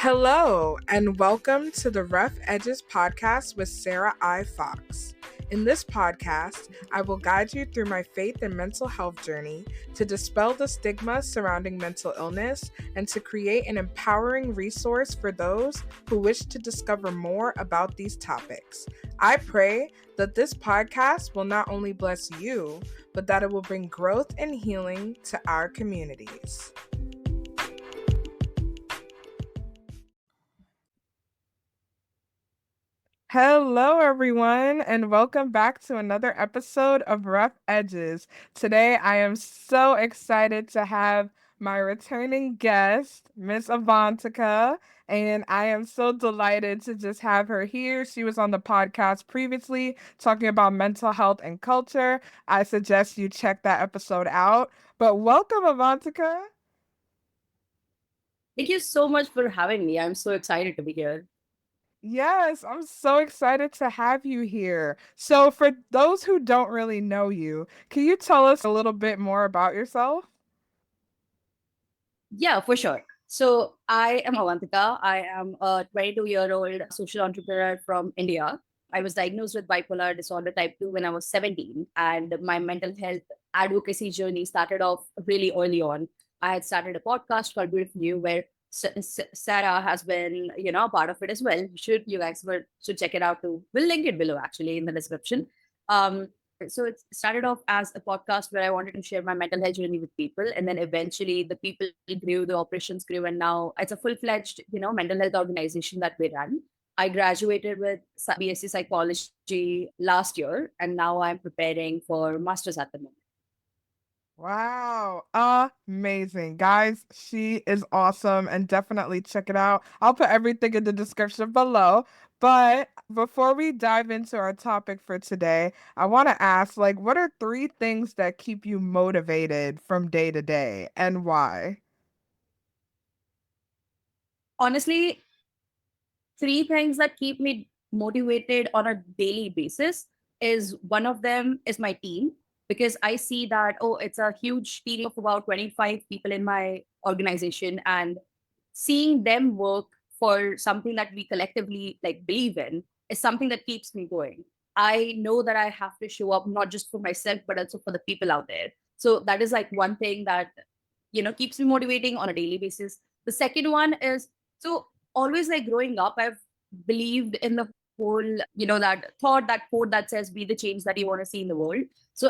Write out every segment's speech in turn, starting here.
Hello, and welcome to the Rough Edges podcast with Sarah I. Fox. In this podcast, I will guide you through my faith and mental health journey to dispel the stigma surrounding mental illness and to create an empowering resource for those who wish to discover more about these topics. I pray that this podcast will not only bless you, but that it will bring growth and healing to our communities. Hello, everyone, and welcome back to another episode of Rough Edges. Today, I am so excited to have my returning guest, Miss Avantika, and I am so delighted to just have her here. She was on the podcast previously talking about mental health and culture. I suggest you check that episode out. But welcome, Avantika. Thank you so much for having me. I'm so excited to be here. Yes, I'm so excited to have you here. So, for those who don't really know you, can you tell us a little bit more about yourself? Yeah, for sure. So, I am Avantika. I am a 22-year-old social entrepreneur from India. I was diagnosed with bipolar disorder type 2 when I was 17, and my mental health advocacy journey started off really early on. I had started a podcast called Beautiful You, where Sarah has been, a part of it as well. You guys should check it out too. We'll link it below actually in the description. Um, so it started off as a podcast where I wanted to share my mental health journey with people, and then eventually the people grew, the operations grew, and now it's a full-fledged, mental health organization that we run. I graduated with BSc psychology last year, and now I'm preparing for masters at the moment. Wow, amazing. Guys, she is awesome and definitely check it out. I'll put everything in the description below. But before we dive into our topic for today, I want to ask what are three things that keep you motivated from day to day and why? Honestly, three things that keep me motivated on a daily basis is one of them is my team, because I see that, oh, it's a huge team of about 25 people in my organization, and seeing them work for something that we collectively like believe in is something that keeps me going. I know that I have to show up not just for myself but also for the people out there. So that is like one thing that keeps me motivating on a daily basis. The second one is, so always like growing up, I've believed in the whole, that thought, that quote that says, be the change that you want to see in the world. So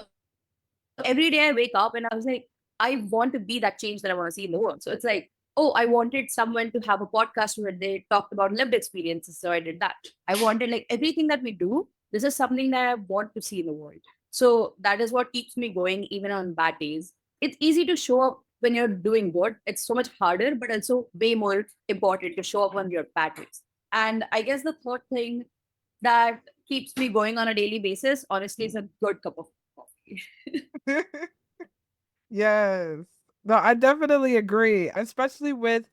every day I wake up and I was like, I want to be that change that I want to see in the world. So it's like, oh, I wanted someone to have a podcast where they talked about lived experiences. So I did that. I wanted like everything that we do, this is something that I want to see in the world. So that is what keeps me going even on bad days. It's easy to show up when you're doing good. It's so much harder, but also way more important to show up on your bad days. And I guess the third thing that keeps me going on a daily basis, honestly, is a good cup of coffee. Yes. No, I definitely agree, especially with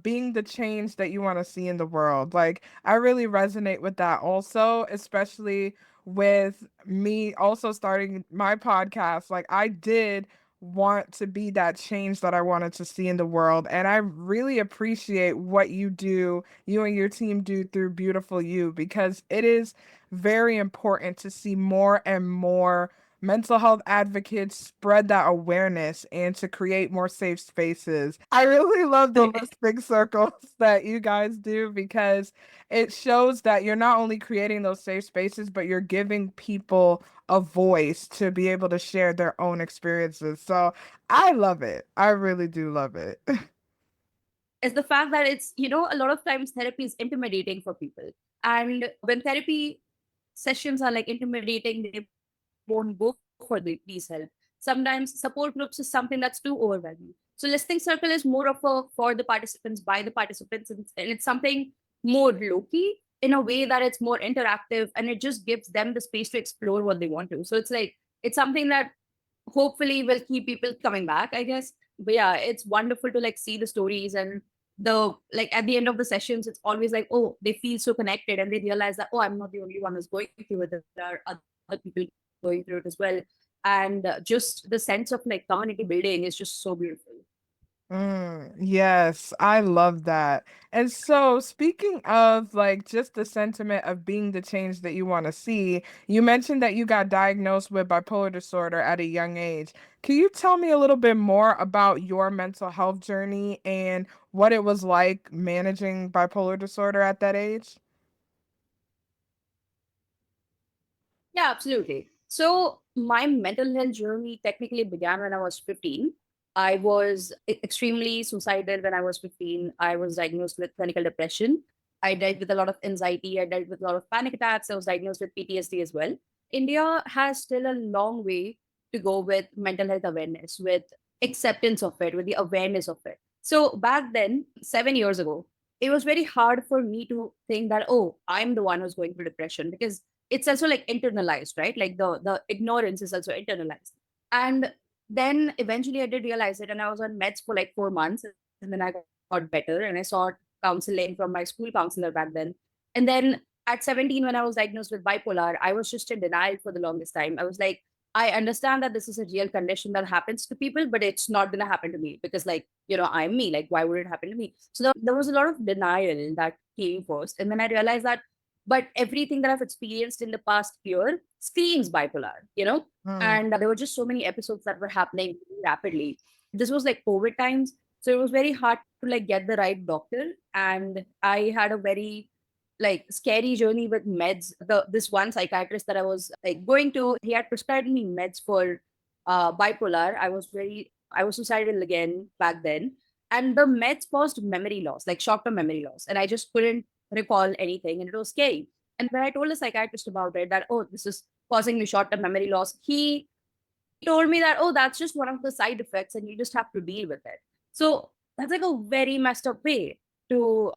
being the change that you want to see in the world. Like, I really resonate with that also, especially with me also starting my podcast. Like, I did want to be that change that I wanted to see in the world. And I really appreciate what you do, you and your team do through Beautiful You, because it is very important to see more and more mental health advocates spread that awareness and to create more safe spaces. I really love the listening circles that you guys do because it shows that you're not only creating those safe spaces, but you're giving people a voice to be able to share their own experiences. So I love it. I really do love it. Is the fact that it's, a lot of times therapy is intimidating for people. And when therapy sessions are like intimidating, they won't go for these help. Sometimes support groups is something that's too overwhelming. So listening circle is more of a for the participants, by the participants, and it's something more low-key in a way that it's more interactive, and it just gives them the space to explore what they want to. So it's like it's something that hopefully will keep people coming back, I guess. But yeah, it's wonderful to like see the stories, and the like at the end of the sessions it's always like, oh, they feel so connected and they realize that, oh, I'm not the only one who's going through it, there are other people going through it as well. And just the sense of like community building is just so beautiful. Yes, I love that. And so, speaking of like just the sentiment of being the change that you want to see, you mentioned that you got diagnosed with bipolar disorder at a young age. Can you tell me a little bit more about your mental health journey and what it was like managing bipolar disorder at that age? Yeah, absolutely. So my mental health journey technically began when I was 15. I was extremely suicidal when I was 15. I was diagnosed with clinical depression. I dealt with a lot of anxiety. I dealt with a lot of panic attacks. I was diagnosed with PTSD as well. India has still a long way to go with mental health awareness, with acceptance of it, with the awareness of it. So back then, 7 years ago, it was very hard for me to think that, oh, I'm the one who's going through depression, because it's also like internalized, right? Like the ignorance is also internalized. And then eventually I did realize it, and I was on meds for like 4 months, and then I got better, and I sought counseling from my school counselor back then. And then at 17, when I was diagnosed with bipolar, I was just in denial for the longest time. I was like, I understand that this is a real condition that happens to people, but it's not going to happen to me because, like, I'm me. Like, why would it happen to me? So there was a lot of denial that came first. And then I realized that, but everything that I've experienced in the past year screams bipolar, and there were just so many episodes that were happening rapidly. This was like COVID times. So it was very hard to like get the right doctor. And I had a very like scary journey with meds. This one psychiatrist that I was like going to, he had prescribed me meds for bipolar. I was suicidal again back then. And the meds caused memory loss, like short-term memory loss. And I just couldn't recall anything, and it was scary. And when I told the psychiatrist about it, that, oh, this is causing me short-term memory loss, he told me that, oh, that's just one of the side effects and you just have to deal with it. So that's like a very messed up way to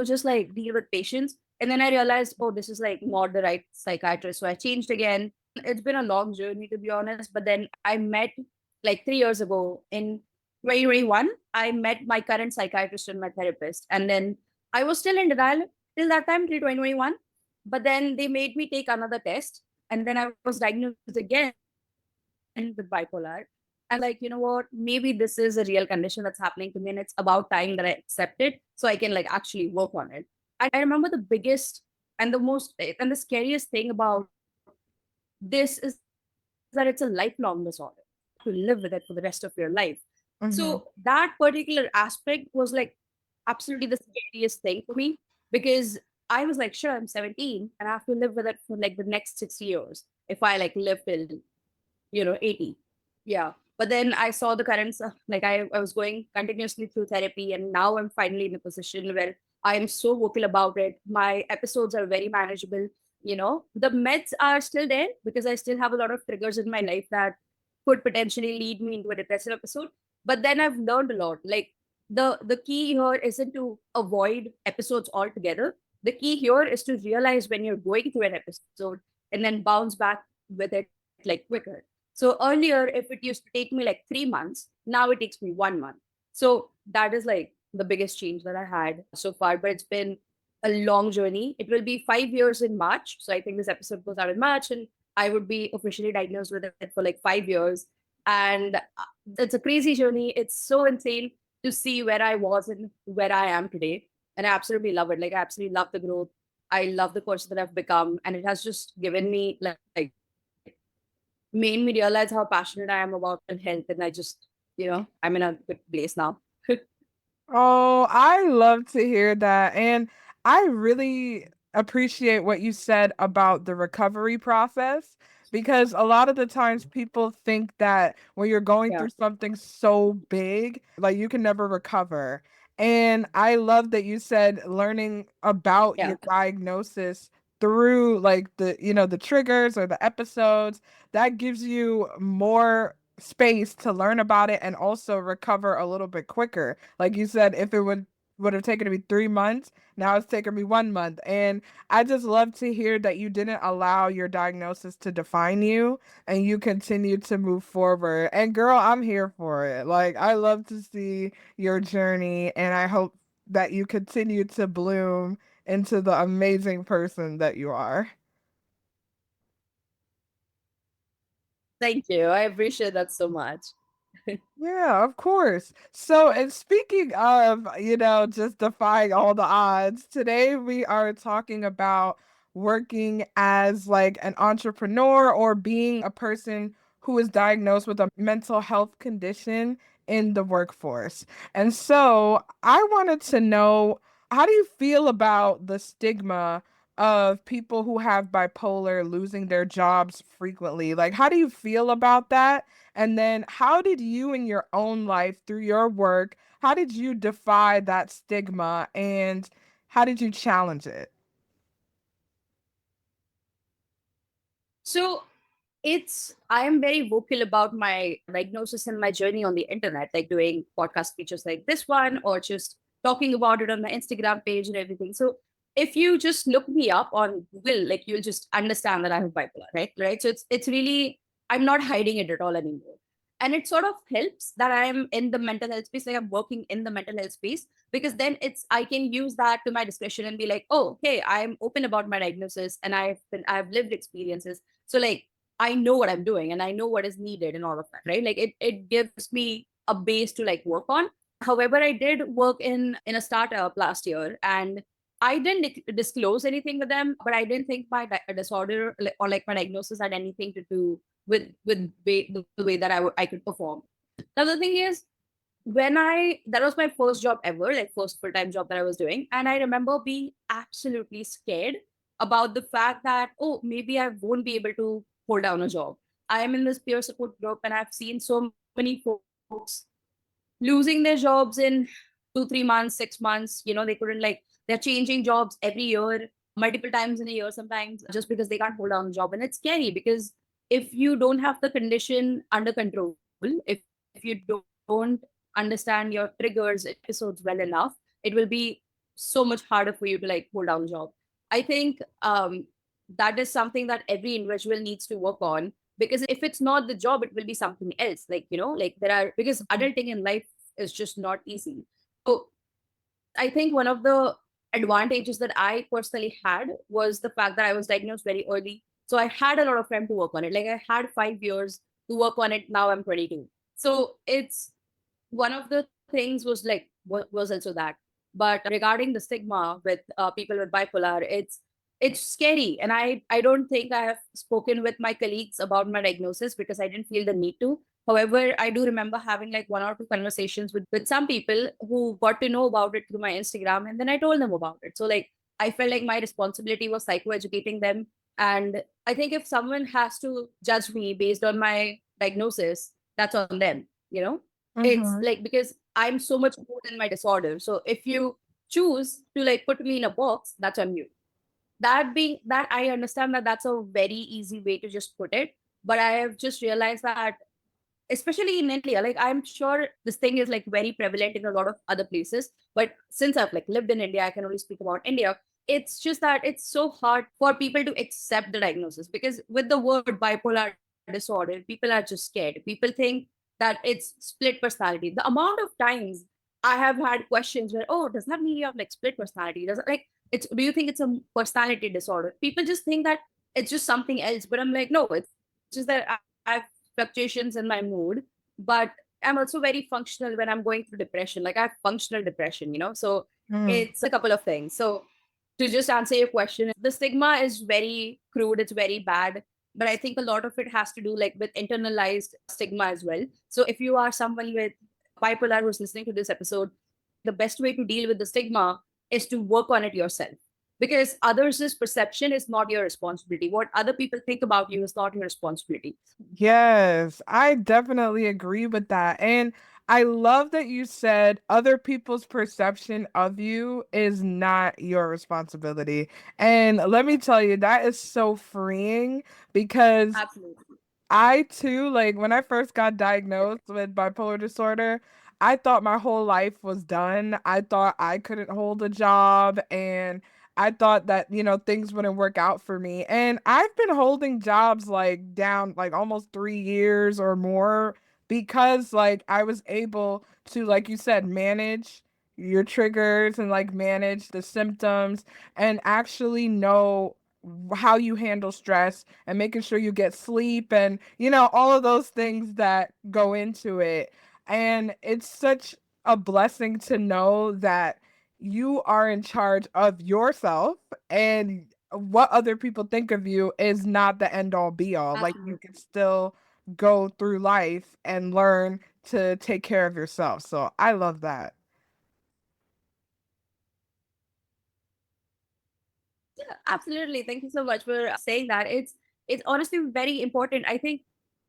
just like deal with patients. And then I realized, oh, this is like not the right psychiatrist. So I changed again. It's been a long journey, to be honest. But then I met like 3 years ago in 2021, I met my current psychiatrist and my therapist. And then I was still in denial till that time, till 2021. But then they made me take another test. And then I was diagnosed again with bipolar. And I was like, what? Maybe this is a real condition that's happening to me. And it's about time that I accept it so I can like actually work on it. And I remember the biggest and the scariest thing about this is that it's a lifelong disorder. You have to live with it for the rest of your life. Mm-hmm. So that particular aspect was like absolutely the scariest thing for me, because I was like, sure, I'm 17 and I have to live with it for like the next 60 years if I like live till 80. Yeah. But then I saw the currents, like I was going continuously through therapy, and now I'm finally in a position where I am so vocal about it. My episodes are very manageable. The meds are still there because I still have a lot of triggers in my life that could potentially lead me into a depressive episode. But then I've learned a lot. Like the key here isn't to avoid episodes altogether. The key here is to realize when you're going through an episode and then bounce back with it like quicker. So earlier, if it used to take me like 3 months, now it takes me 1 month. So that is like the biggest change that I had so far. But it's been a long journey. It will be 5 years in March. So I think this episode goes out in March, and I would be officially diagnosed with it for like 5 years. And it's a crazy journey. It's so insane to see where I was and where I am today. And I absolutely love it. Like, I absolutely love the growth. I love the person that I've become. And it has just given me like made me realize how passionate I am about mental health. And I'm in a good place now. Oh, I love to hear that. And I really appreciate what you said about the recovery process because a lot of the times people think that when you're going Yeah. through something so big, like you can never recover. And I love that you said learning about Yeah. your diagnosis through like the triggers or the episodes that gives you more space to learn about it and also recover a little bit quicker. Like you said, if it would have taken me 3 months, now it's taken me 1 month. And I just love to hear that you didn't allow your diagnosis to define you and you continue to move forward. And girl, I'm here for it. Like I love to see your journey and I hope that you continue to bloom into the amazing person that you are. Thank you. I appreciate that so much. Yeah, of course. So, and speaking of, just defying all the odds, today we are talking about working as like an entrepreneur or being a person who is diagnosed with a mental health condition in the workforce. And so, I wanted to know, how do you feel about the stigma of people who have bipolar losing their jobs frequently? Like, how do you feel about that? And then how did you in your own life, through your work, how did you defy that stigma and how did you challenge it? So it's I am very vocal about my diagnosis and my journey on the internet, like doing podcast features like this one, or just talking about it on my Instagram page and everything. So if you just look me up on Google, like you'll just understand that I have bipolar, right? Right. So it's really, I'm not hiding it at all anymore. And it sort of helps that I'm in the mental health space, like I'm working in the mental health space, because then it's I can use that to my discretion and be like, oh, hey, I'm open about my diagnosis and I've lived experiences. So like I know what I'm doing and I know what is needed and all of that, right? Like it gives me a base to like work on. However, I did work in a startup last year, and I didn't disclose anything with them, but I didn't think my disorder or like my diagnosis had anything to do the way that I could perform. Now the thing is, when I that was my first job ever, like first full time job that I was doing, and I remember being absolutely scared about the fact that, oh, maybe I won't be able to hold down a job. I am in this peer support group, and I've seen so many folks losing their jobs in 2 3 months, 6 months. They couldn't, like, they're changing jobs every year, multiple times in a year sometimes, just because they can't hold down a job. And it's scary because if you don't have the condition under control, if you don't understand your triggers episodes well enough, it will be so much harder for you to like hold down a job. I think that is something that every individual needs to work on, because if it's not the job, it will be something else. Like, like there are, because adulting in life is just not easy. So I think one of the advantages that I personally had was the fact that I was diagnosed very early. So I had a lot of time to work on it. Like I had 5 years to work on it. Now I'm 22. So it's one of the things was like was also that. But regarding the stigma with people with bipolar, it's scary, and I don't think I have spoken with my colleagues about my diagnosis because I didn't feel the need to. However, I do remember having like one or two conversations with some people who got to know about it through my Instagram, and then I told them about it. So like I felt like my responsibility was psychoeducating them. And I think if someone has to judge me based on my diagnosis, that's on them. It's Mm-hmm. like, because I'm so much more than my disorder. So if you choose to like put me in a box, that's on you. That being that, I understand that that's a very easy way to just put it, but I have just realized that, especially in India, like I'm sure this thing is like very prevalent in a lot of other places, but since I've like lived in India, I can only speak about India. It's just that it's so hard for people to accept the diagnosis, because with the word bipolar disorder, people are just scared. People think that it's split personality. The amount of times I have had questions where, oh, does that mean you have like split personality? Does it, like, it's do you think it's a personality disorder? People just think that it's just something else, but I'm like, no, it's just that I have fluctuations in my mood, but I'm also very functional when I'm going through depression. Like I have functional depression. So Mm. it's a couple of things. So to just answer your question, the stigma is very crude, it's very bad, but I think a lot of it has to do like with internalized stigma as well. So if you are someone with bipolar who's listening to this episode, the best way to deal with the stigma is to work on it yourself, because others' perception is not your responsibility. What other people think about you is not your responsibility. Yes, I definitely agree with that. And I love that you said other people's perception of you is not your responsibility. And let me tell you, that is so freeing because Absolutely. I too, like when I first got diagnosed with bipolar disorder, I thought my whole life was done. I thought I couldn't hold a job and I thought that, things wouldn't work out for me. And I've been holding jobs like down like almost 3 years or more because like I was able to, like you said, manage your triggers and like manage the symptoms and actually know how you handle stress and making sure you get sleep and all of those things that go into it. And it's such a blessing to know that you are in charge of yourself, and what other people think of you is not the end all be all. Like, you Absolutely. can still go through life and learn to take care of yourself. So I love that. Yeah, absolutely. Thank you so much for saying that. It's honestly very important. I think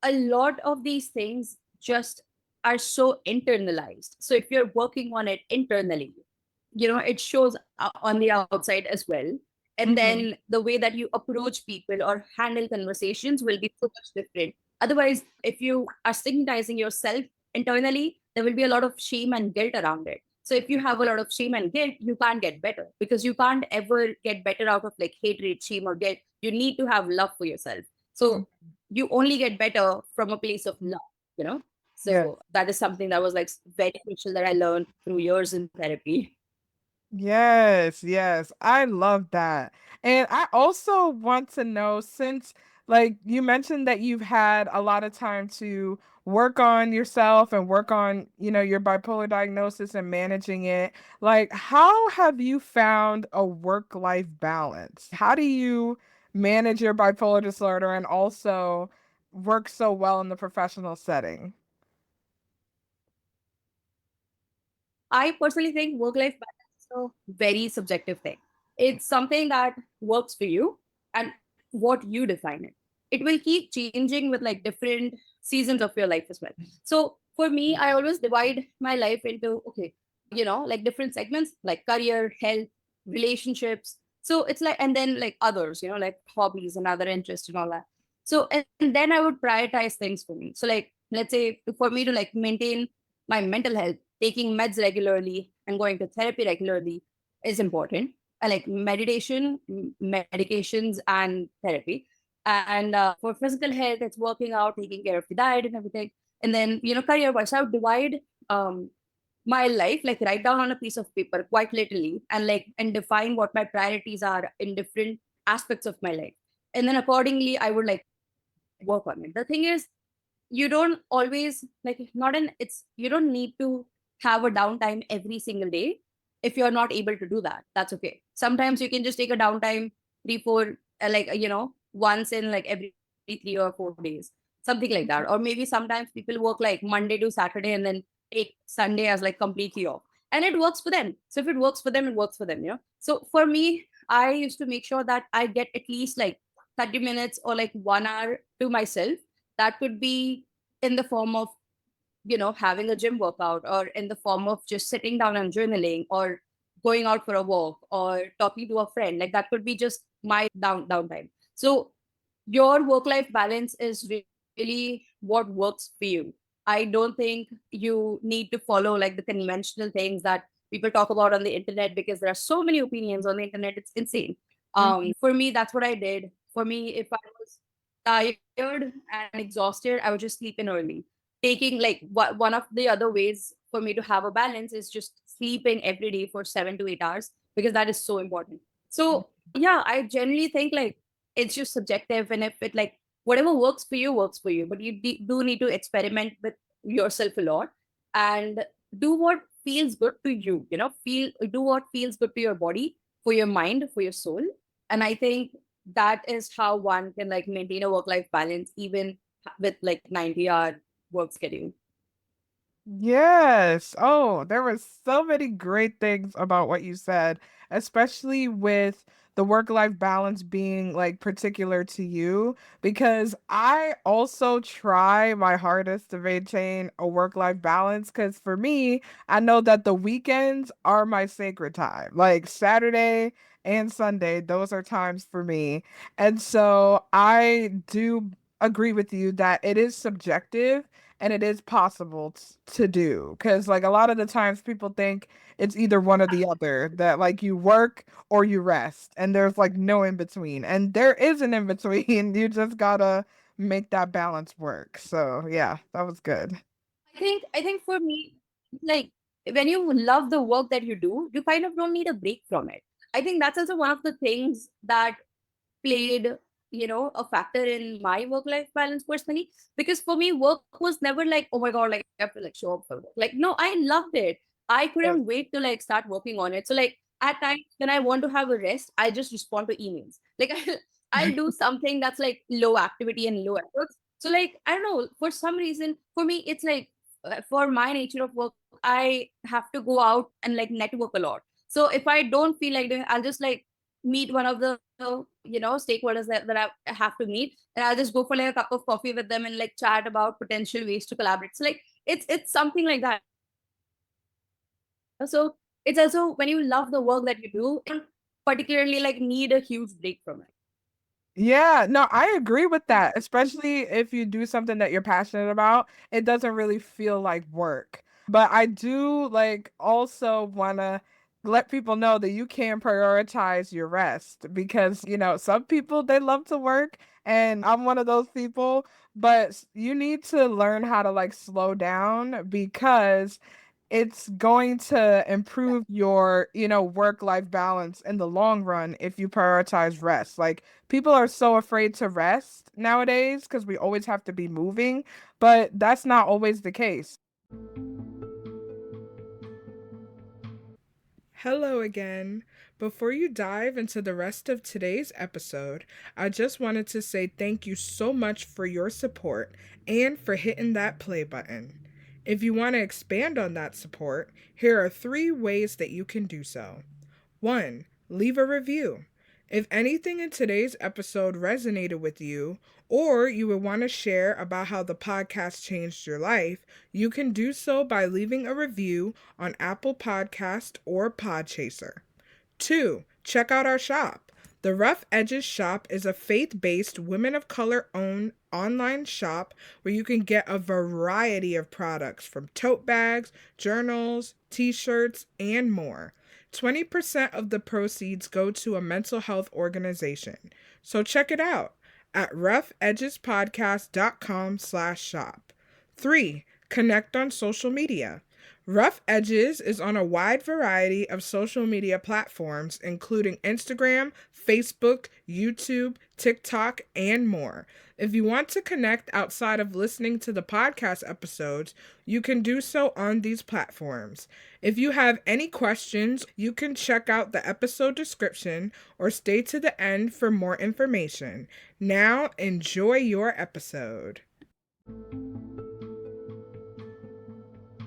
a lot of these things just are so internalized. So if you're working on it internally, it shows on the outside as well. And Hmm. then the way that you approach people or handle conversations will be so much different. Otherwise, if you are stigmatizing yourself internally, there will be a lot of shame and guilt around it. So if you have a lot of shame and guilt, you can't get better, because you can't ever get better out of like hatred, shame, or guilt. You need to have love for yourself. So you only get better from a place of love, you know? Yes. So that is something that was like very crucial that I learned through years in therapy. Yes, yes. I love that. And I also want to know, since like you mentioned that you've had a lot of time to work on yourself and work on, your bipolar diagnosis and managing it, like how have you found a work-life balance? How do you manage your bipolar disorder and also work so well in the professional setting? I personally think work life balance is a very subjective thing. It's something that works for you and what you define it. It will keep changing with like different seasons of your life as well. So for me, I always divide my life into, okay, like different segments like career, health, relationships. So it's like, and then like others, like hobbies and other interests and all that. So, and then I would prioritize things for me. So, like, let's say for me to like maintain my mental health, taking meds regularly and going to therapy regularly is important. I like meditation, medications, and therapy. And for physical health, it's working out, taking care of the diet and everything. And then, career wise, I would divide um, my life, like write down on a piece of paper quite literally, and like, and define what my priorities are in different aspects of my life. And then accordingly, I would like work on it. The thing is, you don't always like not an it's you don't need to have a downtime every single day. If you're not able to do that, that's okay. Sometimes you can just take a downtime 3 4 once in like every 3 or 4 days, something like that. Or maybe sometimes people work like Monday to Saturday and then take Sunday as like completely off, and it works for them. So if it works for them, it works for them. So for me, I used to make sure that I get at least like 30 minutes or like 1 hour to myself. That could be in the form of having a gym workout, or in the form of just sitting down and journaling, or going out for a walk, or talking to a friend. Like that could be just my downtime. So your work life balance is really what works for you. I don't think you need to follow like the conventional things that people talk about on the internet, because there are so many opinions on the internet. It's insane. Mhm. For me, that's what I did. For me, if I was tired and exhausted, I would just sleep in early. Taking like one of the other ways for me to have a balance is just sleeping every day for 7 to 8 hours, because that is so important. So yeah, I generally think like it's just subjective, and if it like whatever works for you, but you do need to experiment with yourself a lot, and do what feels good to you. Feel Do what feels good to your body, for your mind, for your soul. And I think that is how one can like maintain a work life balance, even with like 90-hour work schedule. Yes. Oh, there was so many great things about what you said, especially with the work-life balance being like particular to you, because I also try my hardest to maintain a work-life balance, because for me, I know that the weekends are my sacred time. Like Saturday and Sunday, those are times for me. And so I do agree with you that it is subjective and it is possible to do, because like a lot of the times people think it's either one or the other, that like you work or you rest, and there's like no in between, and there is an in between. You just gotta make that balance work. So yeah, that was good. I think for me, like when you love the work that you do, you kind of don't need a break from it. I think that's also one of the things that played, a factor in my work life balance personally. Because for me, work was never like, oh my God, like I have to like show up for work. Like, no, I loved it. I Yeah. couldn't wait to like start working on it. So like at times when I want to have a rest, I just respond to emails. Like I'll do something that's like low activity and low effort. So like I don't know, for some reason, for me, it's like for my nature of work, I have to go out and like network a lot. So if I don't feel like doing, I'll just like meet one of the stakeholders that I have to meet, and I'll just go for like a cup of coffee with them and like chat about potential ways to collaborate. So like it's something like that. So it's also when you love the work that you do, you don't particularly like need a huge break from it. Yeah, no, I agree with that, especially if you do something that you're passionate about, it doesn't really feel like work. But I do like also want to let people know that you can prioritize your rest because, some people they love to work and I'm one of those people, but you need to learn how to like slow down because it's going to improve your, work-life balance in the long run if you prioritize rest. Like people are so afraid to rest nowadays because we always have to be moving, but that's not always the case. Hello again. Before you dive into the rest of today's episode, I just wanted to say thank you so much for your support and for hitting that play button. If you want to expand on that support, here are 3 ways that you can do so. 1. Leave a review. If anything in today's episode resonated with you, or you would want to share about how the podcast changed your life, you can do so by leaving a review on Apple Podcast or Podchaser. 2. Check out our shop. The Rough Edges shop is a faith based, women of color owned online shop where you can get a variety of products from tote bags, journals, t shirts, and more. 20% of the proceeds go to a mental health organization. So check it out at roughedgespodcast.com/shop. 3. Connect on social media. Rough Edges is on a wide variety of social media platforms, including Instagram, Facebook, YouTube, TikTok, and more. If you want to connect outside of listening to the podcast episodes, you can do so on these platforms. If you have any questions, you can check out the episode description or stay to the end for more information. Now, enjoy your episode.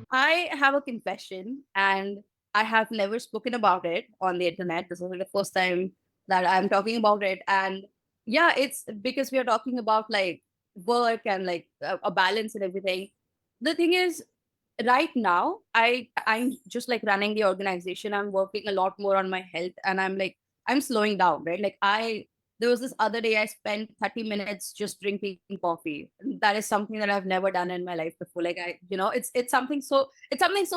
I have a confession, and I have never spoken about it on the internet. This is like the first time that I'm talking about it. And yeah, it's because we are talking about like work and like a balance and everything. The thing is, right now I'm just like running the organization. I'm working a lot more on my health, and I'm slowing down, right? Like I there was this other day I spent 30 minutes just drinking coffee. That is something that I've never done in my life before. Like it's something so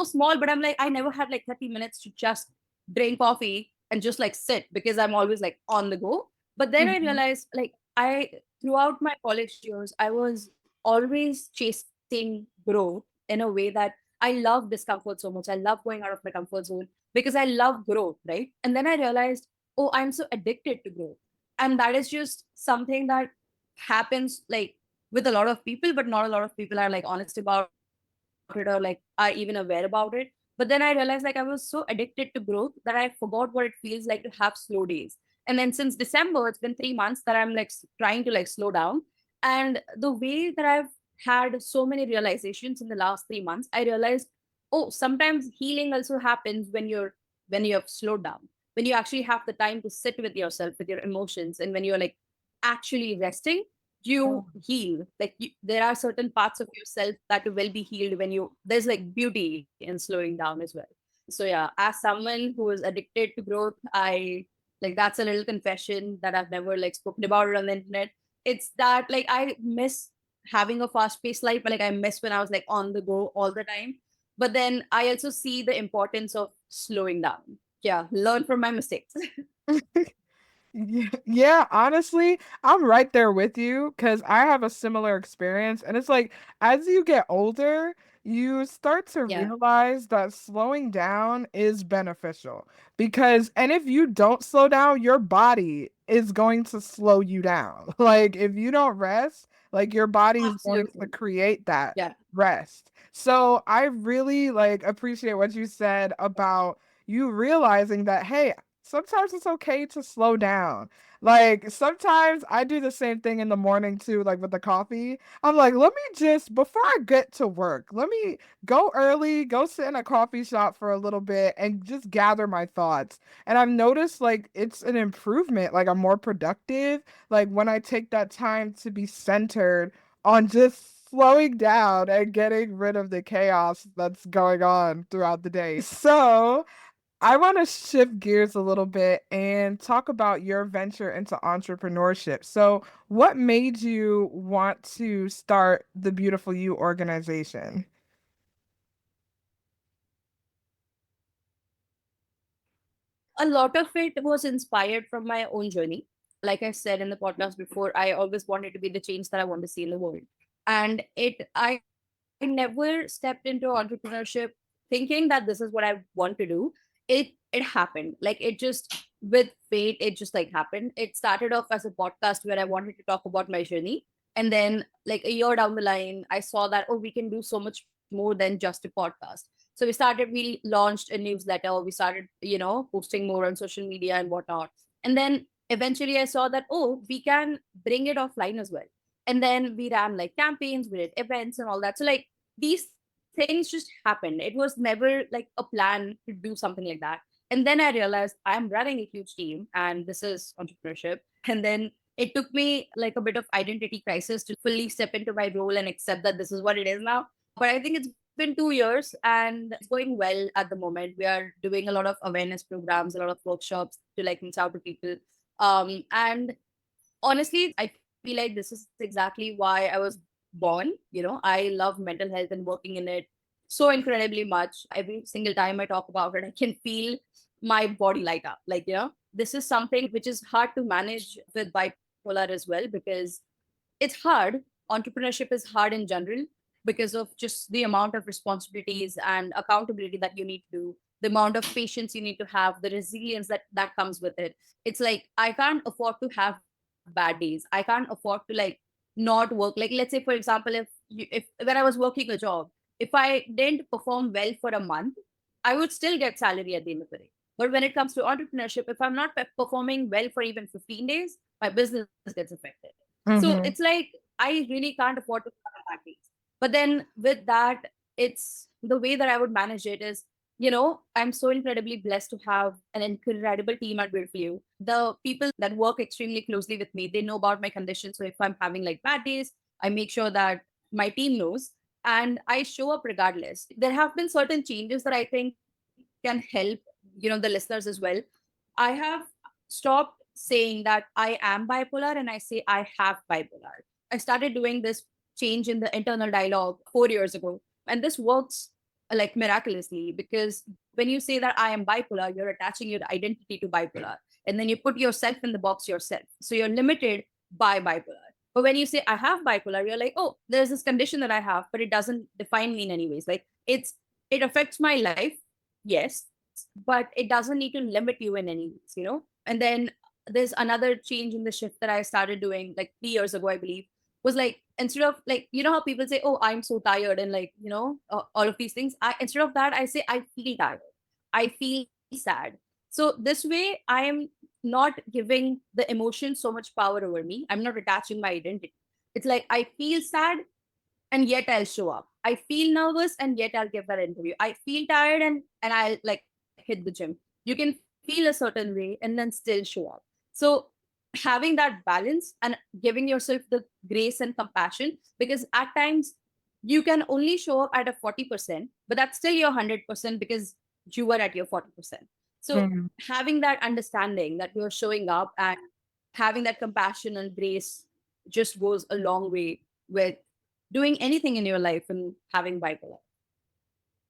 small, but I'm like I never had like 30 minutes to just drink coffee and just like sit because I'm always like on the go. But then I Mhm. realized like I throughout my college years I was always chasing growth in a way that I love discomfort so much. I love going out of my comfort zone because I love growth, right? And then I realized, oh, I'm so addicted to growth. And that is just something that happens like with a lot of people, but not a lot of people are like honest about it or like are even aware about it. But then I realized like I was so addicted to growth that I forgot what it feels like to have slow days. And then since December, it's been 3 months that I'm like trying to like slow down. And the way that I've had so many realizations in the last 3 months, I realized, oh, sometimes healing also happens when you have slowed down, when you actually have the time to sit with yourself, with your emotions, and when you're like actually resting, you heal. Like there are certain parts of yourself that will be healed when you there's like beauty in slowing down as well. So yeah, as someone who is addicted to growth, I like that's a little confession that I've never like spoken about it on the internet. It's that like I miss having a fast paced life, but like I miss when I was like on the go all the time. But then I also see the importance of slowing down. Yeah, learn from my mistakes. Yeah, honestly, I'm right there with you because I have a similar experience. And it's like, as you get older, you start to Yeah, realize that slowing down is beneficial because, and if you don't slow down, your body is going to slow you down. Like, if you don't rest, like, your body is going to absolutely. create that Yeah. rest. So, I really like appreciate what you said about you realizing that, hey, sometimes it's okay to slow down. Like, sometimes I do the same thing in the morning too, like with the coffee. I'm like, let me just, before I get to work, let me go early, go sit in a coffee shop for a little bit and just gather my thoughts. And I've noticed like it's an improvement, like I'm more productive. Like when I take that time to be centered on just slowing down and getting rid of the chaos that's going on throughout the day. So, I want to shift gears a little bit and talk about your venture into entrepreneurship. So, what made you want to start the Beautiful You organization? A lot of it was inspired from my own journey. Like I said in the podcast before, I always wanted to be the change that I want to see in the world. And I never stepped into entrepreneurship thinking that this is what I want to do. It happened. Like it just with fate, it just like happened. It started off as a podcast where I wanted to talk about my journey. And then like a year down the line, I saw that, oh, we can do so much more than just a podcast. So we launched a newsletter, we started, posting more on social media and whatnot. And then eventually I saw that, oh, we can bring it offline as well. And then we ran like campaigns, we did events and all that. So like these things just happened. It was never like a plan to do something like that. And then I realized I'm running a huge team and this is entrepreneurship. And then it took me like a bit of identity crisis to fully step into my role and accept that this is what it is now. But I think it's been 2 years and it's going well at the moment. We are doing a lot of awareness programs, a lot of workshops to like reach out to people. And honestly, I feel like this is exactly why I was born. I love mental health and working in it so incredibly much. Every single time I talk about it, I can feel my body light up. Like, this is something which is hard to manage with bipolar as well, because it's hard. Entrepreneurship is hard in general because of just the amount of responsibilities and accountability that you need to do, the amount of patience you need to have, the resilience that comes with it. It's like I can't afford to have bad days. I can't afford to like not work. Like let's say for example, if when I was working a job, if I didn't perform well for a month, I would still get salary at the end of the day. But when it comes to entrepreneurship, if I'm not performing well for even 15 days, my business gets affected. So it's Mm-hmm. like I really can't afford to have bad days. But then with that, it's the way that I would manage it is, I'm so incredibly blessed to have an incredible team at Beautiful You. The people that work extremely closely with me, they know about my condition. So if I'm having like bad days, I make sure that my team knows and I show up regardless. There have been certain changes that I think can help, the listeners as well. I have stopped saying that I am bipolar and I say I have bipolar. I started doing this change in the internal dialogue 4 years ago. And this works like miraculously, because when you say that I am bipolar, you're attaching your identity to bipolar. And then you put yourself in the box yourself. So you're limited by bipolar. But when you say I have bipolar, you're like, oh, there's this condition that I have, but it doesn't define me in any ways. Like it affects my life, yes, but it doesn't need to limit you in any ways. And then there's another change in the shift that I started doing like 3 years ago, I believe, was like instead of like how people say, oh, I'm so tired and like all of these things, I instead of that I say I feel tired, I feel sad. So this way I am not giving the emotion so much power over me. I'm not attaching my identity. It's like I feel sad and yet I'll show up. I feel nervous and yet I'll give that interview. I feel tired and I'll like hit the gym. You can feel a certain way and then still show up. So having that balance and giving yourself the grace and compassion, because at times you can only show up at a 40%, but that's still your 100% because you were at your 40%. So Mm-hmm. having that understanding that you're showing up and having that compassion and grace just goes a long way with doing anything in your life and having bipolar.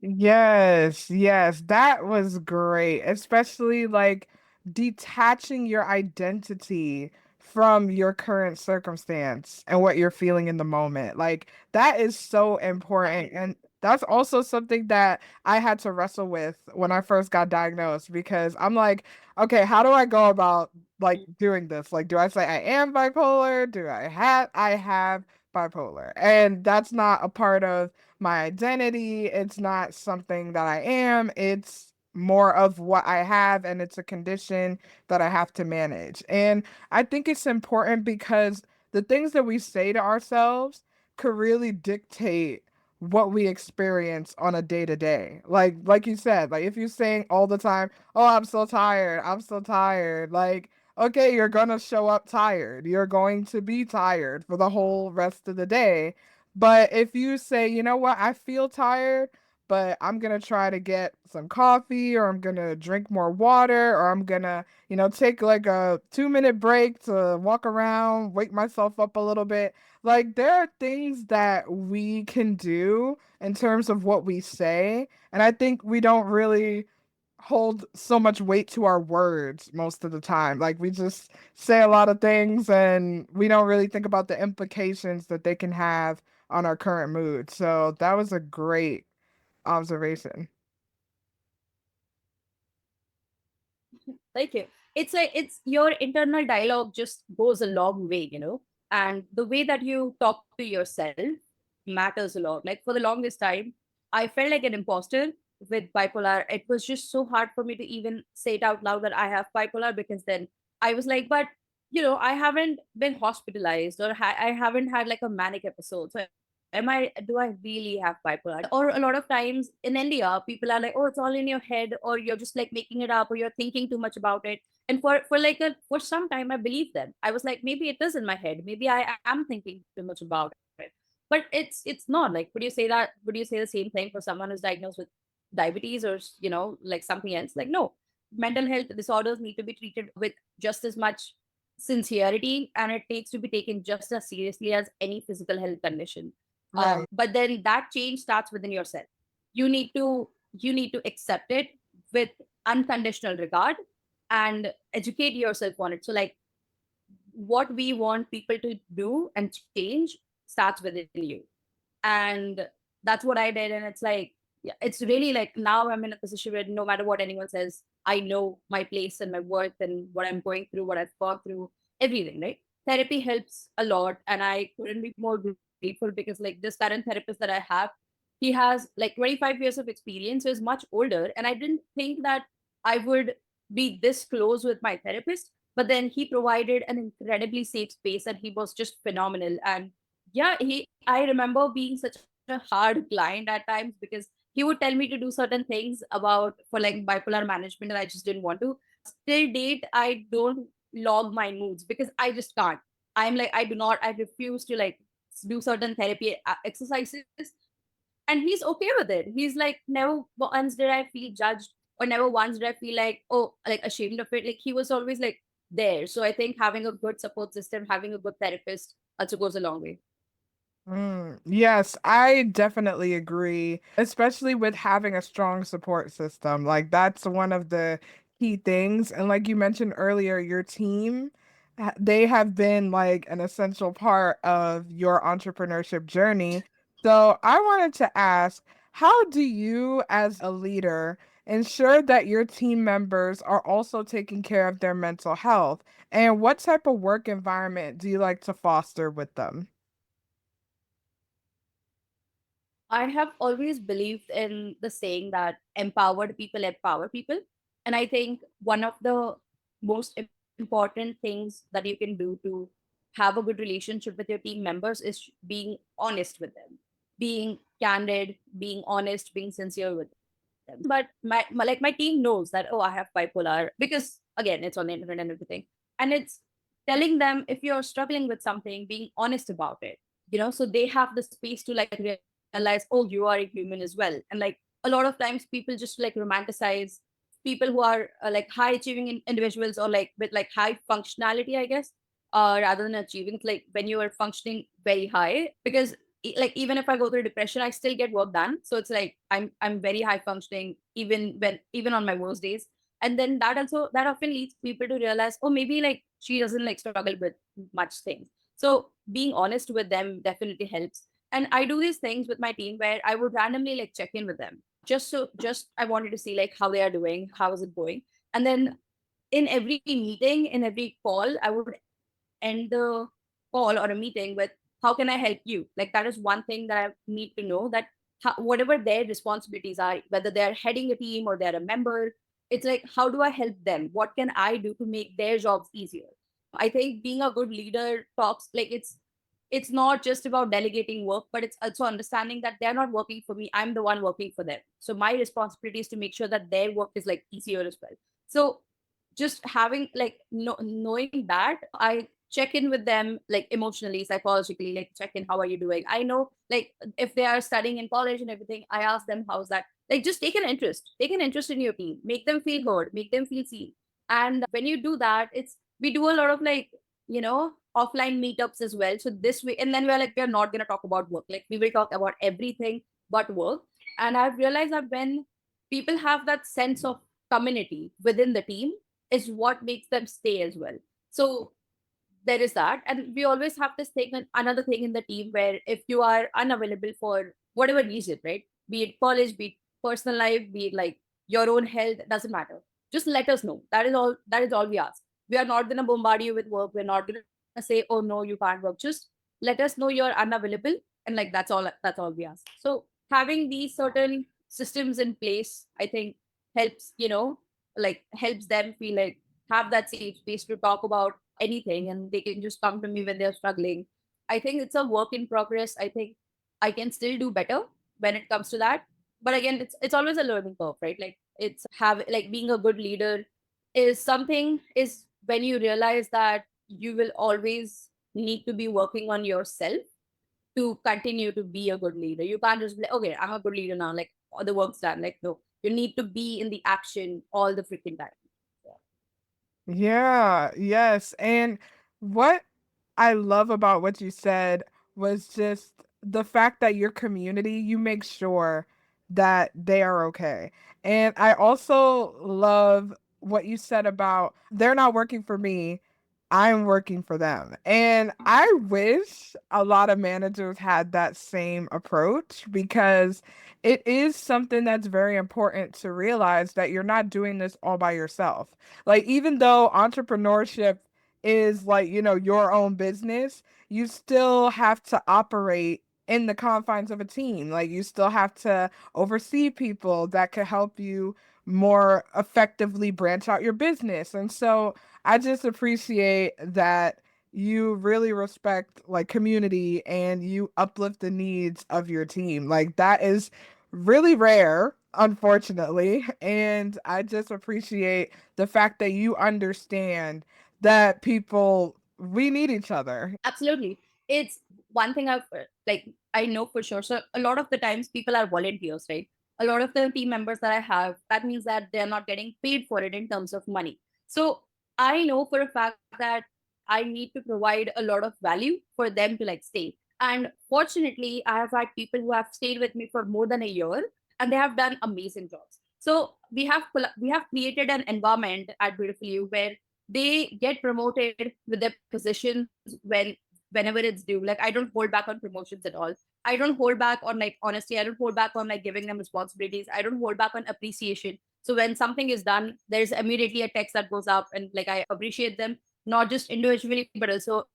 Yes, yes, that was great, especially like detaching your identity from your current circumstance and what you're feeling in the moment. Like that is so important. Exactly. And That's also something that I had to wrestle with when I first got diagnosed because I'm like, okay, how do I go about like doing this? Like, do I say I am bipolar? Do I have bipolar? And that's not a part of my identity. It's not something that I am. It's more of what I have, and it's a condition that I have to manage. And I think it's important because the things that we say to ourselves could really dictate what we experience on a day to day. Like you said, like if you're saying all the time, "Oh, I'm so tired. I'm so tired." Like, okay, you're going to show up tired. You're going to be tired for the whole rest of the day. But if you say, "You know what? I feel tired, but I'm going to try to get some coffee or I'm going to drink more water or I'm going to, take like a 2-minute break to walk around, wake myself up a little bit." Like, there are things that we can do in terms of what we say, and I think we don't really hold so much weight to our words most of the time. Like, we just say a lot of things, and we don't really think about the implications that they can have on our current mood. So that was a great observation. Thank you. It's like it's your internal dialogue just goes a long way, and the way that you talk to yourself matters a lot. Like for the longest time, I felt like an imposter with bipolar. It was just so hard for me to even say it out loud that I have bipolar, because then I was like, but I haven't been hospitalized, or I haven't had like a manic episode. So do I really have bipolar? Or a lot of times in India, people are like, oh, it's all in your head, or you're just like making it up, or you're thinking too much about it. And for some time, I believed them. I was like, maybe it is in my head. Maybe I am thinking too much about it. But it's not like, would you say that? Would you say the same thing for someone who's diagnosed with diabetes, or like something else? Like, no, mental health disorders need to be treated with just as much sincerity, and it takes to be taken just as seriously as any physical health condition. Right. But then that change starts within yourself. You need to accept it with unconditional regard and educate yourself on it. So like, what we want people to do and change starts within you. And that's what I did. And it's like, yeah, it's really like, now I'm in a position where no matter what anyone says, I know my place and my worth and what I'm going through, what I've gone through, everything, right? Therapy helps a lot, and I couldn't be more grateful, because like this current therapist that I have, he has like 25 years of experience, so is much older, and I didn't think that I would be this close with my therapist. But then he provided an incredibly safe space, and he was just phenomenal. And yeah, I remember being such a hard client at times, because he would tell me to do certain things about for like bipolar management, and I just didn't want to. Till date, I don't log my moods because I just can't. I'm like, I refuse to like do certain therapy exercises. And he's okay with it. He's like, never once did I feel judged, or never once did I feel like, oh, like ashamed of it. Like, he was always like there. So I think having a good support system, having a good therapist also goes a long way. Yes, I definitely agree, especially with having a strong support system. Like, that's one of the key things. And like you mentioned earlier, your team, they have been like an essential part of your entrepreneurship journey. So I wanted to ask, how do you, as a leader, ensure that your team members are also taking care of their mental health? And what type of work environment do you like to foster with them? I have always believed in the saying that empowered people empower people. And I think one of the most important things that you can do to have a good relationship with your team members is being honest with them, being candid, being honest, being sincere with them. But like my team knows that, oh, I have bipolar, because again, it's on the internet and everything. And it's telling them if you're struggling with something, being honest about it, so they have the space to like realize, oh, you are a human as well. And like, a lot of times people just like romanticize people who are like high achieving individuals, or like with like high functionality, I guess, rather than achieving. It's like when you are functioning very high, because like even if I go through depression, I still get work done. So it's like I'm very high functioning even on my worst days. And then that often leads people to realize, oh, maybe like she doesn't like struggle with much things. So being honest with them definitely helps. And I do these things with my team where I would randomly like check in with them. Just I wanted to see like how they are doing, how is it going. And then in every meeting, in every call, I would end the call or a meeting with, how can I help you? Like that is one thing that I need to know, that whatever their responsibilities are, whether they're heading a team or they're a member, it's like, how do I help them? What can I do to make their jobs easier? I think being a good leader talks like it's not just about delegating work, but it's also understanding that they're not working for me. I'm the one working for them. So my responsibility is to make sure that their work is like easier as well. So just having like knowing that, I check in with them like emotionally, psychologically, like check in, how are you doing? I know like if they are studying in college and everything, I ask them how's that. Like just take an interest in your team, make them feel heard, make them feel seen. And when you do that, it's we do a lot of like, offline meetups as well. So this way, and then we're like, we're not going to talk about work, like we will talk about everything but work. And I've realized that when people have that sense of community within the team, is what makes them stay as well. So there is that. And we always have this thing, another thing in the team, where if you are unavailable for whatever reason, right? Be it college, be it personal life, be it like your own health, doesn't matter. Just let us know. That is all we ask. We are not gonna bombard you with work. We're not gonna say, oh no, you can't work. Just let us know you're unavailable. And like that's all we ask. So having these certain systems in place, I think helps, like helps them feel like have that safe space to talk about anything, and they can just come to me when they're struggling. I think it's a work in progress. I think I can still do better when it comes to that. But again, it's always a learning curve, right? Like it's have like being a good leader is something, is when you realize that you will always need to be working on yourself to continue to be a good leader. You can't just be like, okay, I'm a good leader now, like all the work's done. Like, no, you need to be in the action all the freaking time. Yeah. Yeah, yes. And what I love about what you said was just the fact that your community, you make sure that they are okay. And I also love what you said about they're not working for me, I'm working for them. And I wish a lot of managers had that same approach because it is something that's very important to realize that you're not doing this all by yourself. Like, even though entrepreneurship is like, your own business, you still have to operate in the confines of a team. Like, you still have to oversee people that could help you more effectively branch out your business. And so I just appreciate that you really respect like community and you uplift the needs of your team. Like, that is really rare, unfortunately. And I just appreciate the fact that you understand that we need each other. Absolutely. It's one thing I know for sure. So a lot of the times people are volunteers, right? A lot of the team members that I have, that means that they're not getting paid for it in terms of money. So I know for a fact that I need to provide a lot of value for them to like stay. And fortunately, I have had people who have stayed with me for more than a year, and they have done amazing jobs. So we have created an environment at Beautiful You where they get promoted with their positions whenever it's due. Like I don't hold back on promotions at all. I don't hold back on like honesty. I don't hold back on like giving them responsibilities. I don't hold back on appreciation. So when something is done, there's immediately a text that goes up, and like I appreciate them not just individually but also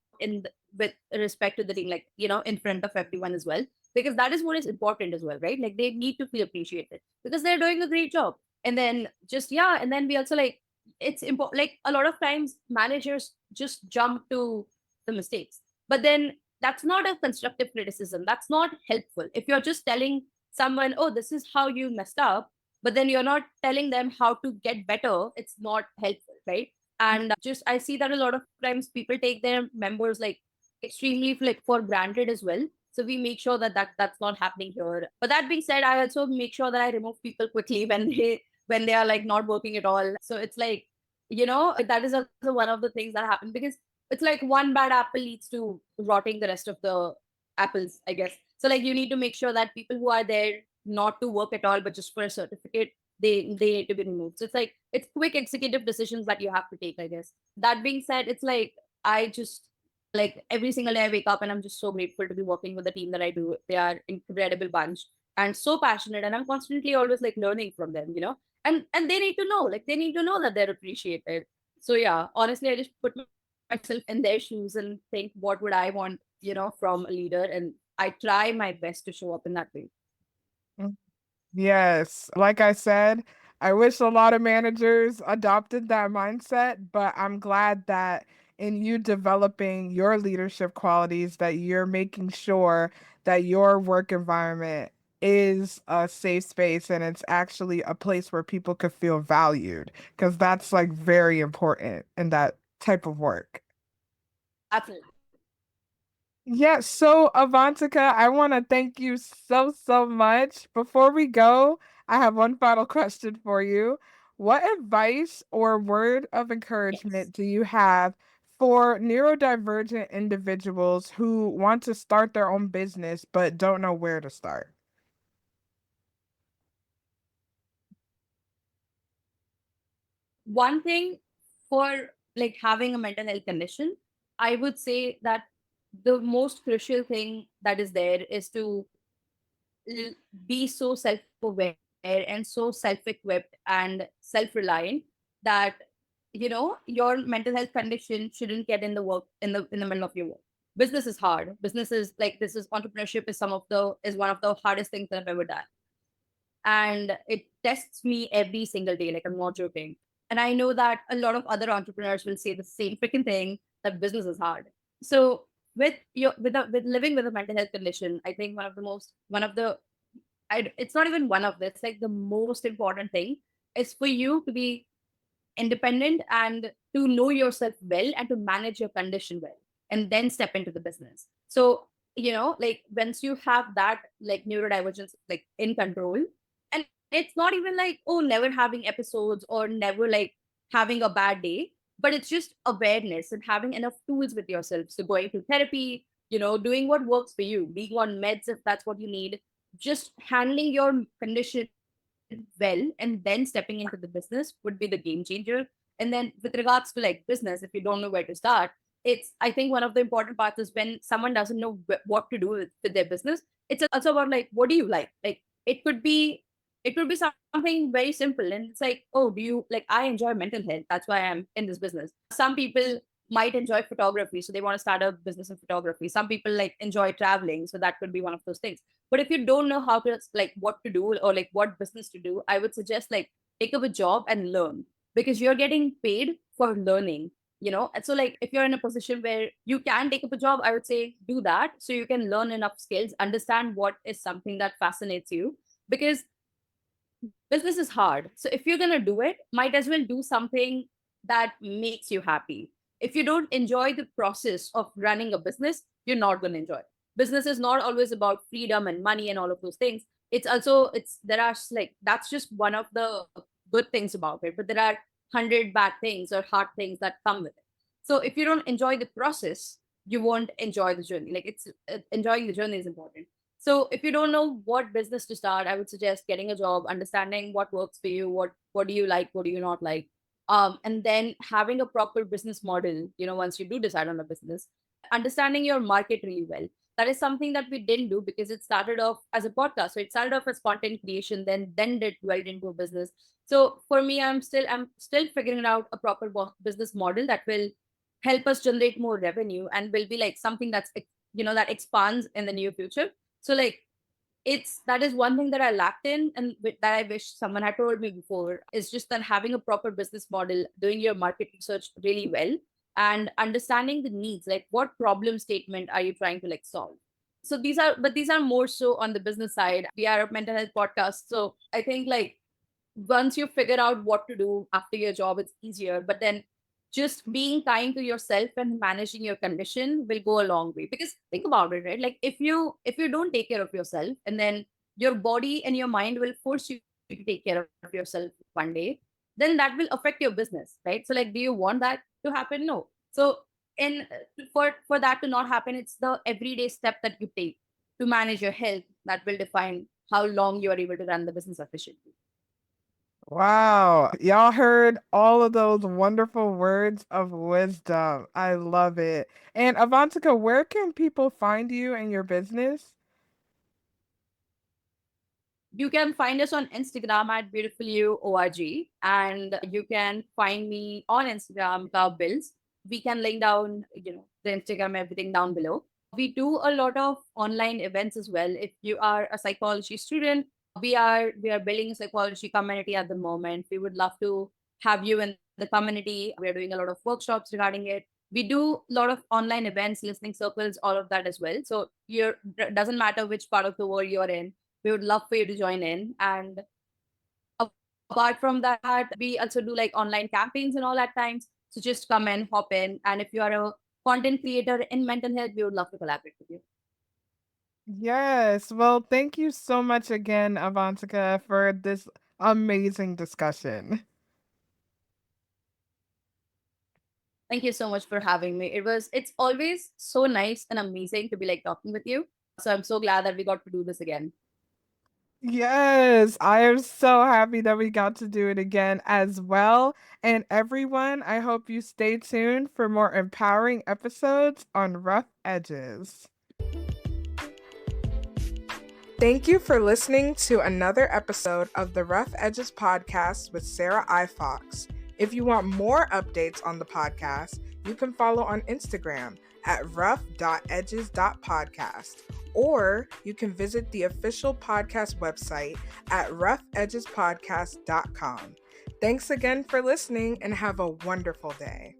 with respect to the team, like in front of everyone as well, because that is what is important as well, right? Like they need to feel appreciated because they're doing a great job. And then just yeah, and then we also like it's important. Like a lot of times managers just jump to the mistakes, but then that's not a constructive criticism, that's not helpful. If you're just telling someone, oh, this is how you messed up, but then you're not telling them how to get better, it's not helpful, right? And just I see that a lot of times people take their members like extremely like for granted as well. So we make sure that, that's not happening here. But that being said, I also make sure that I remove people quickly when they are like not working at all. So it's like, that is also one of the things that happen, because it's like one bad apple leads to rotting the rest of the apples, I guess. So like you need to make sure that people who are there not to work at all but just for a certificate, they need to be removed. So it's like it's quick executive decisions that you have to take, I guess. That being said, it's like I just like every single day I wake up and I'm just so grateful to be working with the team that I do. They are incredible bunch and so passionate, and I'm constantly always like learning from them, you know. And they need to know, like they need to know that they're appreciated. So yeah, honestly, I just put myself in their shoes and think, what would I want, you know, from a leader, and I try my best to show up in that way. Yes, like I said, I wish a lot of managers adopted that mindset, but I'm glad that in you developing your leadership qualities that you're making sure that your work environment is a safe space and it's actually a place where people could feel valued because that's like very important in that type of work. Absolutely. Yeah, so Avantika, I want to thank you so, so much. Before we go, I have one final question for you. What advice or word of Yes. encouragement do you have for neurodivergent individuals who want to start their own business but don't know where to start? One thing for like having a mental health condition, I would say that the most crucial thing that is there is to l- be so self-aware and so self-equipped and self-reliant that, you know, your mental health condition shouldn't get in the work in the middle of your work. Business is hard. Business is like, this is entrepreneurship is one of the hardest things that I've ever done, and it tests me every single day. Like, I'm not joking. And I know that a lot of other entrepreneurs will say the same freaking thing, that business is hard. So with living with a mental health condition, I think one of the it's not even one of this, like the most important thing is for you to be independent and to know yourself well and to manage your condition well, and then step into the business. So, you know, like once you have that like neurodivergence like in control, and it's not even like, oh, never having episodes or never like having a bad day, but it's just awareness and having enough tools with yourself. So going to therapy, you know, doing what works for you, being on meds if that's what you need, just handling your condition well, and then stepping into the business would be the game changer. And then with regards to like business, if you don't know where to start, it's, I think one of the important parts is when someone doesn't know what to do with their business. It's also about like, what do you like it could be, it could be something very simple, and it's like, oh, do you like, I enjoy mental health, that's why I'm in this business. Some people might enjoy photography, so they want to start a business in photography. Some people like enjoy traveling, so that could be one of those things. But if you don't know how to like what to do or like what business to do, I would suggest like take up a job and learn, because you're getting paid for learning, you know. And so like if you're in a position where you can take up a job, I would say do that, so you can learn enough skills, understand what is something that fascinates you, because business is hard. So if you're going to do it, might as well do something that makes you happy. If you don't enjoy the process of running a business, you're not going to enjoy it. Business is not always about freedom and money and all of those things. It's also, it's, there are like, that's just one of the good things about it, but there are 100 bad things or hard things that come with it. So if you don't enjoy the process, you won't enjoy the journey. Like, it's enjoying the journey is important. So if you don't know what business to start, I would suggest getting a job, understanding what works for you, what do you like, what do you not like, and then having a proper business model. You know, once you do decide on a business, understanding your market really well. That is something that we didn't do because it started off as a podcast. So it started off as content creation, then it dwelled into a business. So for me, I'm still figuring out a proper business model that will help us generate more revenue and will be like something that's, you know, that expands in the near future. So like, it's, that is one thing that I lacked in, and that I wish someone had told me before, is just that having a proper business model, doing your market research really well, and understanding the needs, like what problem statement are you trying to like solve. So these are more so on the business side. We are a mental health podcast, so I think like once you figure out what to do after your job, it's easier. But then just being kind to yourself and managing your condition will go a long way. Because think about it, right? Like if you don't take care of yourself, and then your body and your mind will force you to take care of yourself one day, then that will affect your business, right? So like, do you want that to happen? No. So in for that to not happen, it's the everyday step that you take to manage your health that will define how long you are able to run the business efficiently. Wow. Y'all heard all of those wonderful words of wisdom. I love it. And Avantika, where can people find you and your business? You can find us on Instagram at beautifulyouorg, and you can find me on Instagram, Bills. We can link down, the Instagram, everything down below. We do a lot of online events as well. If you are a psychology student, we are building a psychology community at the moment. We would love to have you in the community. We are doing a lot of workshops regarding it. We do a lot of online events, listening circles, all of that as well. So you're doesn't matter which part of the world you're in, we would love for you to join in. And apart from that, we also do like online campaigns and all at times. So just come in, hop in. And if you are a content creator in mental health, we would love to collaborate with you. Yes. Well, thank you so much again, Avantika, for this amazing discussion. Thank you so much for having me. It's always so nice and amazing to be like talking with you. So I'm so glad that we got to do this again. Yes, I am so happy that we got to do it again as well. And everyone, I hope you stay tuned for more empowering episodes on Rough Edges. Thank you for listening to another episode of the Rough Edges podcast with Sarah I. Fox. If you want more updates on the podcast, you can follow on Instagram at rough.edges.podcast, or you can visit the official podcast website at roughedgespodcast.com. Thanks again for listening and have a wonderful day.